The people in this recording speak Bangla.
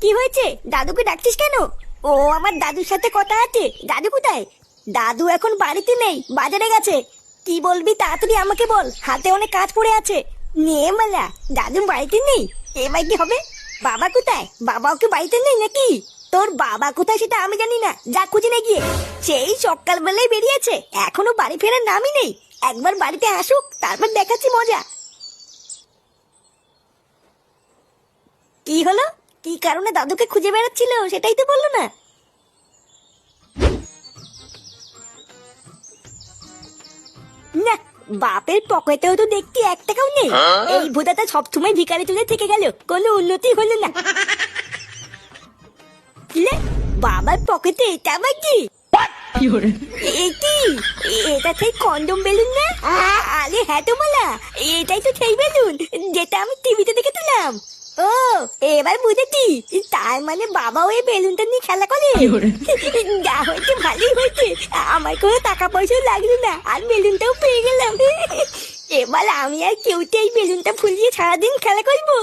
কি হয়েছে? দাদুকে ডাকছিস কেন? ও আমার দাদুর সাথে কথা আছে। দাদু কোথায়? দাদু এখন বাড়িতে নেই, বাজারে গেছে। কি বলবি তাড়াতাড়ি আমাকে বল, হাতে অনেক কাজ পড়ে আছে। নিয়ে মালা, দাদু বাড়িতে নেই? এবার কি হবে? বাবা কোথায়? বাবাও কি বাড়িতে নেই নাকি? তোর বাবা কোথায় সেটা আমি জানি না, যা খুঁজে নে গিয়ে। সেই সকালবেলায় বেরিয়েছে, এখনো বাড়ি ফেরার নামই নেই। একবার বাড়িতে আসুক, তারপর দেখাচ্ছি মজা। কি হলো? কি কারণে দাদুকে খুঁজে বেড়াচ্ছিল সেটাই তো বললো না। না, বাপের পকেটেও তো দেখতে 1 টাকাও নেই। এই ভোদাটা সবসময় ভিখারি তুলে থেকে গেল, কোনো উন্নতি হলো না। কিলে, বাবার পকেটে এটা আবার কি? এ কি? এটা সেই কন্ডম বেলুন না? আরে হ্যাঁ তো বলা, এটাই তো সেই বেলুন যেটা আমি টিভিতে দেখেছিলাম। ও, এবার বুঝেছি। তার মানে বাবা ওই বেলুনটা নিয়ে খেলা করে। যা হয়েছে ভালোই হয়েছে, আমার কোনো টাকা পয়সাও লাগলো না, আর বেলুনটাও পেয়ে গেলাম। এবার আমি আর কেউতে এই বেলুনটা ফুলিয়ে সারাদিন খেলা করবো।